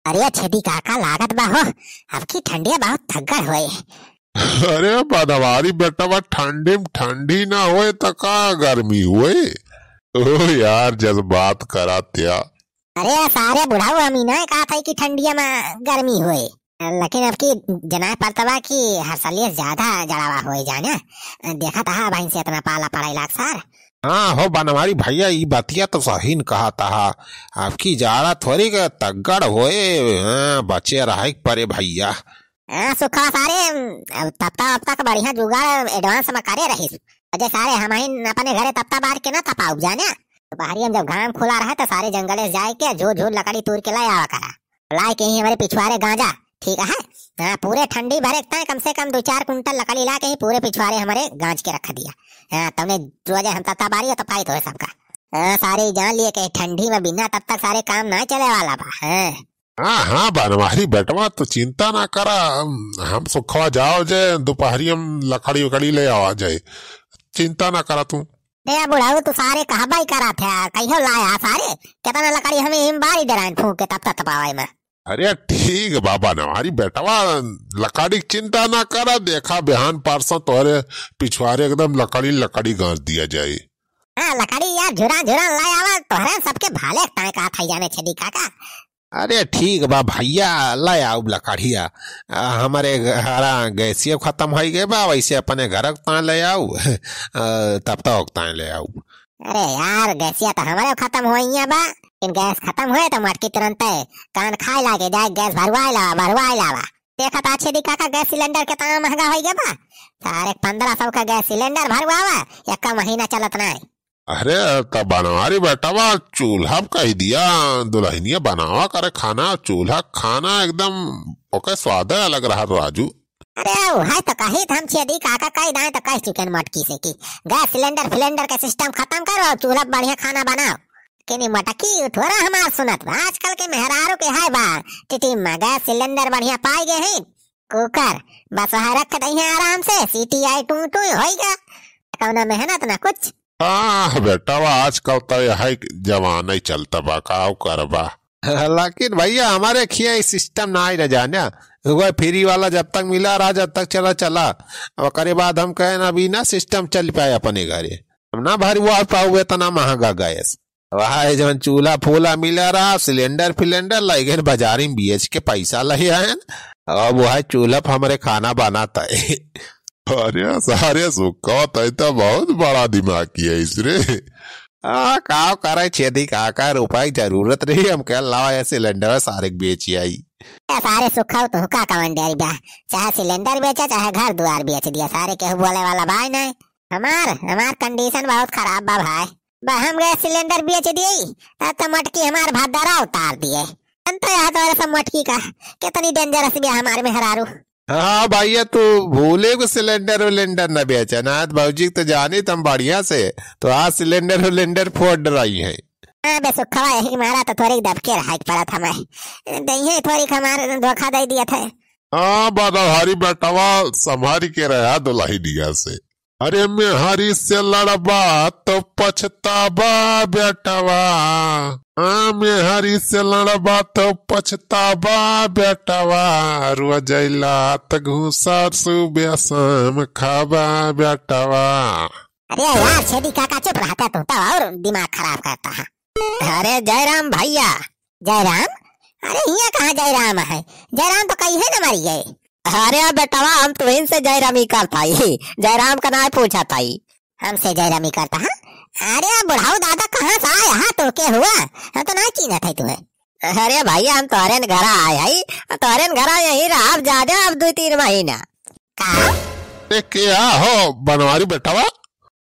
अरे छेदी काका लागत बा हो, अब की ठंडिया बहुत थग्गड़ होए। अरे बनवारी बेटा ठंडी में ठंडी ना होए तो का गर्मी हुए। ओ यार जज्बात करा त्या। अरे सारे बुढ़ाऊ हम ना कहा था कि ठंडिया में गर्मी हुए, लेकिन अब की जनाब परतवा की हर सालिए ज्यादा जड़ावा हुए जाने। देखा था भाई से इतना पाला पड़ा इलाक सार। हाँ हो बनवारी भैया ये बतिया तो सही न कहा था। आपकी जाड़ा थोड़ी के तगड़ होए। बचे रहे परे भैया। सुखा सारे तप्ता वप्ता का बढ़िया जुगाड़ एडवांस में करे रही। अजय सारे हमारे अपने घरे तप्ता बार के ना तपा उग जाने। दोपहरी हम जब घाम खुला रहा तो सारे जंगले जाए के जो लकड़ी तोड़ के लाए आवा करा। लाए के ही हमारे पिछवाड़े गांजा ठीक है। हाँ पूरे ठंडी भरे कम से कम 2-4 कुंटल लकड़ी ला के ही पूरे पिछवाड़े हमारे गांज के रख दिया। हाँ तुमने रोजे हम तत्ता बारी तो पाई तो सबका। सारे जान लिए के ठंडी में बिना तब तक सारे काम ना चले वाला बा। हाँ बनवारी बेटवा तो चिंता ना करा। हम सुखवा जाओ जे दोपहरी हम लकड़ी वकड़ी ले आवा जाए। चिंता ना करा तू। बुढ़ाऊ तू सारे कहबा ही करा थे कहियो लाया सारे कितना लकड़ी हमें हिम बारी डराइन फूक के तब तक तपावे में। अरे ठीक बाबा नवारी बेटवा लकड़ी चिंता ना करा। देखा बिहान परसों तोरे पिछवाड़े एकदम लकड़ी गांच दिया जाए। हाँ लकड़ी यार झुरा लाए आवा तोहरे सबके भाले टाइम कहा था जाने छेदी काका। अरे ठीक बा भैया ला आओ लकड़िया। हमारे घर गैसिया खत्म हो गए बा वैसे अपने घर ले आओ तब तक ले आओ। अरे यार गैसिया तो हमारे खत्म हो बा। इन गैस खत्म हुए तो मटकी तुरंत कान खाए लागे जाए गैस भरवाए लावा। देखा था छेदी काका गैस सिलेंडर कितना महंगा हो गया बा। सारे 1500 का गैस सिलेंडर भरवावा एक महीना चलत ना। अरे तब बनवारी बेटावा चूल्हा कह दिया दुल्हनिया बनावा करे खाना। चूल्हा खाना एकदम ओके स्वाद अलग रहा राजू। अरे है तो कही हम छेदी काका कह दाए तो कह चुके मटकी से कि गैस सिलेंडर का सिस्टम खत्म करो चूल्हा बढ़िया खाना बनाओ। कि मटकी थोड़ा हमार सुनत आजकल के मेहरारू के है बा टिटी में गैस सिलेंडर बढ़िया पाई गए हैं। कुकर बस वहाँ रख दही है आराम से सीटी आई टू होगा कौना मेहनत ना कुछ। हाँ बेटावा आजकल तो यह जमाना ही चलता बा काव करबा। लेकिन भैया हमारे खिया सिस्टम ना ही जाने वो फ्री वाला जब तक मिला रहा जब तक चला और बाद हम कहे ना अभी ना सिस्टम चल पाए अपने घरे ना भारी वो पाओगे इतना महंगा गैस। वहाँ जब चूल्हा फूला मिला रहा सिलेंडर लगे बाजारी में बेच के पैसा ले आए और वो है चूल्हा हमारे खाना बनाता है। अरे सारे सुखा तो बहुत बड़ा दिमाग किया इसरे। का करे छेदी काका रुपए जरूरत रही हम कह लाओ सिलेंडर सारे बेची आई। सारे सुखा तो हुक्का कमांडेरी बा चाहे सिलेंडर बेचा चाहे घर द्वार बेच दिया सारे के बोले वाला भाई नहीं। हमार कंडीशन बहुत खराब बा भाई। हम गए सिलेंडर बेच दिए तो मटकी हमारे भादारा उतार दिए। सब मटकी का कितनी डेंजरस भी हमारे मेहरारू। हाँ भैया तू भूले को सिलेंडर न बेचा ना भाजी तो जानी तुम बढ़िया से तो आज सिलेंडर फोड़ रही है। बे सुखवा यही मारा तो थोड़ी दबके रहा पड़ा था मैं दही थोड़ी हमारे धोखा दे दिया था। हाँ बादाहारी बेटावा संभारी के रहा दुल्ही दिया से। अरे मैं हरी से लड़बा तो पछताबा बेटावा। हाँ मैं हरी से लड़बा तो पछताबा बेटावा। रोजैला त घूसर सुबह शाम खाबा बेटावा। अरे यार छेदी काका चुप रहता तू तो और दिमाग खराब करता है। अरे जयराम भैया जयराम। अरे यहाँ कहाँ जयराम है। जयराम तो कहीं है ना मरी गए। अरे बेटवा हम तो इनसे जयरामी करता ही जयराम का नाम पूछा था हमसे जयरामी करता है। अरे बुढ़ाऊ दादा कहाँ से आया है तो क्या हुआ हम तो नहीं चीना था तुम्हें। अरे भैया हम तोहरे घर आए है तोहरे घर यही रहा अब जा 2-3 महीना का। क्या हो बनवारी बेटावा।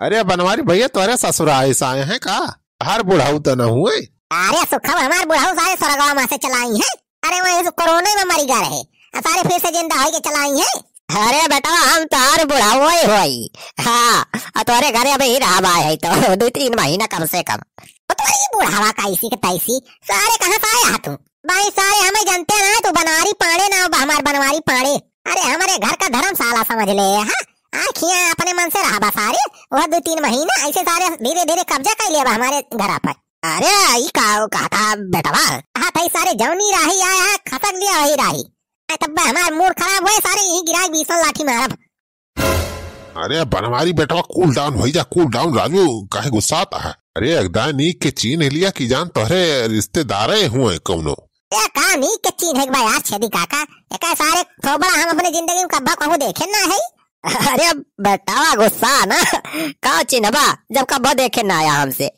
अरे बनवारी भैया तोहरे ससुराल से आए हैं का हर बुढ़ाऊ तो न हुए। अरे सुखा हमारे बुढ़ाऊ सारे स्वर्गवा में से चलाई है। अरे वही कोरोना में मरी गए सारे फिर से जिंदा होके चलाई है। अरे बेटा हम तार बुढ़ाओ हुई। हाँ तोरे घरे अभी रहा है तो 2-3 महीना कम से कम। तुम्हारी बुढ़ावा का इसी के तैसी सारे कहाँ से आया तू भाई। सारे हमें जानते ना तू बनवारी पाड़े ना हमारे बनवारी पाड़े। अरे हमारे घर का धर्मशाला समझ ले। आखियां अपने मन से रहा सारे वह 2-3 महीना ऐसे सारे धीरे धीरे कब्जा कर लिया हमारे घर पर। अरे ई का था बेटवा। हाँ थई सारे जौनी राही आया खसक दिया वही राही। तब हमार मूड खराब हुए सारे यही गिराई 20 लाठी मारब। अरे बनवारी बेटवा कूल डाउन हो जा, कूल डाउन। राजू काहे गुस्सा आता है? अरे एकदम नीक के चीन लिया की जान तोहरे रिश्तेदार हुए कौनो। का नीक के चीन है भाई यार छेदी काका। एक सारे थोबड़ा हम अपने जिंदगी में कब्बा कहूँ देखे ना है। अरे बेटावा गुस्सा ना का चिन्हबा जब कब्बा देखे ना आया हमसे।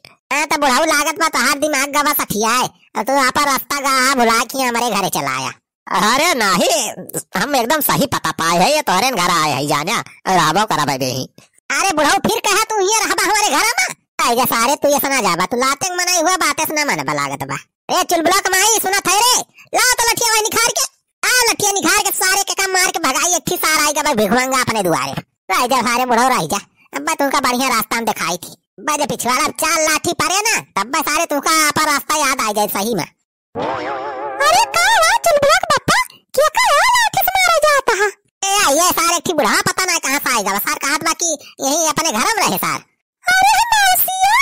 तो बुढ़ाऊ लागत बा तोहार दिमाग गवा सठिया है। तू यहाँ पर रास्ता गा भुला के हमारे घरे चला आया। अरे नहीं हम एकदम सही पता पाए है, ये तोहरे घर आए है जाना राबो कराबे ही। अरे बुढ़ाऊ फिर कहा तू ये रहबा हमारे घर में। आइजा सारे तू ये सुना जाबा तू लाते मनाई हुआ बातें सुना मन लागत बा। ए चुलबुला कमाई सुना थे रे। ला तो लठिया वही निखार के आ लठिया निखार के सारे के कम मार के भगाई अच्छी सार आएगा भाई भिखमंगा अपने दुआरे। राइजा सारे बुढ़ाऊ राइजा अब तुमका बढ़िया रास्ता में दिखाई थी। बजे पिछवाड़ा 4 लाठी पड़े ना तब सारे तुमका पर रास्ता याद आ जाए सही में। अरे का हुआ चुलबुला का बप्पा क्या का लाठी से मारा जाता है? ये सारे ठीक बुढ़ा पता ना कहां से आएगा। सार कहा था कि यही अपने घर में रहे सार। अरे मौसिया,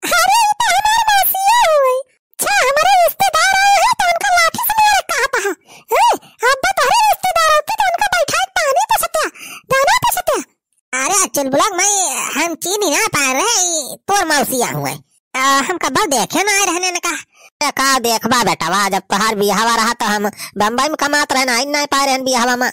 अरे ये तो हमारी मौसिया हुई। अच्छा हमारे रिश्तेदार आए हैं तो उनका लाठी से मारे कहा था। अब तो हमारे रिश्तेदार होते तो उनका बैठा पानी पे सत्या दाना पे सत्या। अरे चुलबुला मैं हम चीनी ना पा रहे तोर मौसिया हुए। हम कब देखे ना रहने ने कहा का देखबा बेटावा जब तोहार बिहावा रहा तो हम बम्बई में कमात रहना इन नहीं पाए रहन बिहावा में।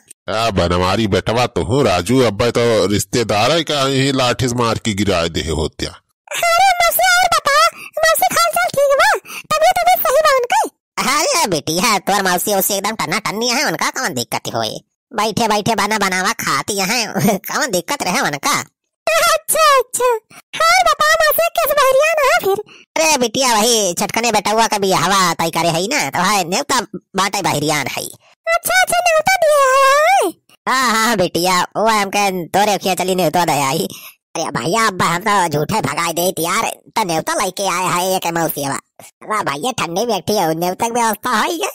बनवारी बेटवा तो हूँ राजू अब तो रिश्तेदार है का यही लाठी से मार के गिरा दे होत्या। अरे मौसी और बता मौसी खाल चाल ठीक बा तबीयत सही बा उनकी। अरे बेटी है तोर मौसी उसे एकदम टन्ना टन्नी है उनका कौन दिक्कत होए। बैठे बैठे बना बनावा खाती है कौन दिक्कत रहे उनका। अच्छा अच्छा हाँ बता मौसी किस बहरिया ना फिर। अरे बिटिया वही छटकने बेटा हुआ कभी हवा तय करे है ना तो है नेवता बाटे बहरियान है। अच्छा अच्छा नेवता दिया है। हाँ बिटिया वो हमके तोरे खिया चली नेवता दे आई। अरे भैया अब हम तो झूठे भगाई दे यार तो नेवता लेके आए है एक मौसी वाह भैया ठंडी बैठी है नेवता की व्यवस्था है ये।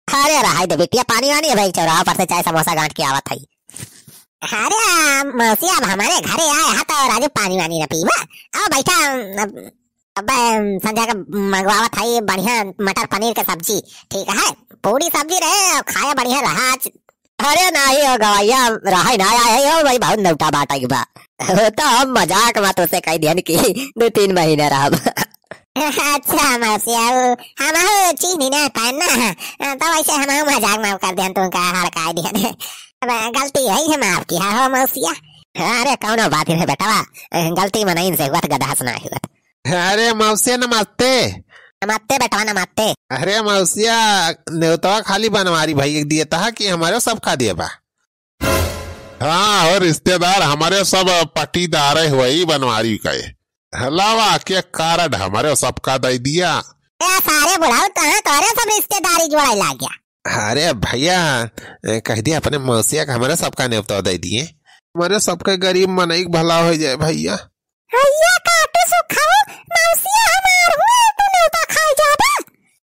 अरे रहा दे बेटिया पानी वानी है भाई चौराहा पर से चाय समोसा गांठ के आवत है। अरे मौसी अब हमारे घरे आए हा तो राजू पानी वानी न पीवा। अब बैठा अब संध्या का मंगवावत है बढ़िया मटर पनीर का सब्जी ठीक है पूरी सब्जी रहे खाया बढ़िया रहा। अरे नहीं हो गवाइया रहा ना आया हो भाई बहुत नौटा बाटा बा तो हम मजाक मत उसे कह दिया कि 2-3 महीने रहा। अच्छा मौसी हम चीनी ना पहनना तो वैसे हम मजाक माफ कर दे तुमका हड़का दिया गलती है माफ किया हो मौसिया। अरे कौन बात है बेटा गलती में नहीं से हुआ गधा सुना हुआ। अरे मौसिया नमस्ते। नमस्ते बेटा नमस्ते। अरे मौसिया न्योतवा खाली बनवारी भाई दिए था कि हमारे सब खा दिए बा। हाँ और रिश्तेदार हमारे सब पट्टीदार हुई बनवारी का हलावा के कारण हमारे सबका दे दिया। सारे बुढ़ाओ कहाँ तोरे सब रिश्तेदारी जोड़ा ला गया। अरे भैया कह दिया अपने मौसिया का हमारे सबका न्योता दे दिए हमारे सबके गरीब मनई भला हो जाए भैया। भैया काटू सुखाओ मौसिया हमार हुए तू न्योता खाई जाबे।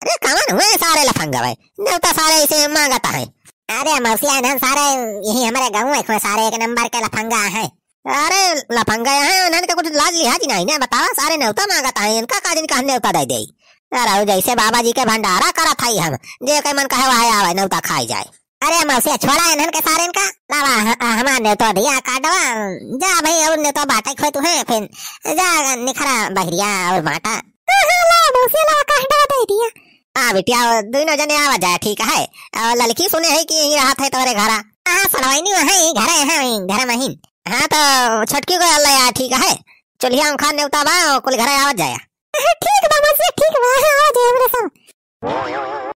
अरे कौन हुए सारे लफंगा भाई न्योता सारे इसे मांगता है। अरे मौसिया ना सारे यही हमारे गाँव में सारे एक नंबर के लफंगा है। अरे लफंगा है उन्होंने कुछ लाज लिहाज नहीं ना बतावा सारे न्योता मांगता है इनका का दिन का न्योता दे दे। अरे जैसे बाबा जी के भंडारा करा था हम जे के मन कहे वह आवे न्योता खाई जाए। अरे मौसिया छोड़ा इन्हन के सारे इनका लावा हमार न्योता दिया काटवा जा भाई और न्योता बाटे खोए तू है फिर जा निखरा बहरिया और बाटा। ला मौसिया ला काटवा दे दिया। हाँ बिटिया दोनों जने आवा जाए ठीक है। लड़की सुने है कि यही रहा था तोरे घरा। हाँ सड़वाइनी है घर में ही। हाँ तो छटकी को अल्लाह यार ठीक है चलिए हम खान न्योता बा कुल घर आवत जाए। ठीक बा मौसिया ठीक बा आ जाए हमरे सब।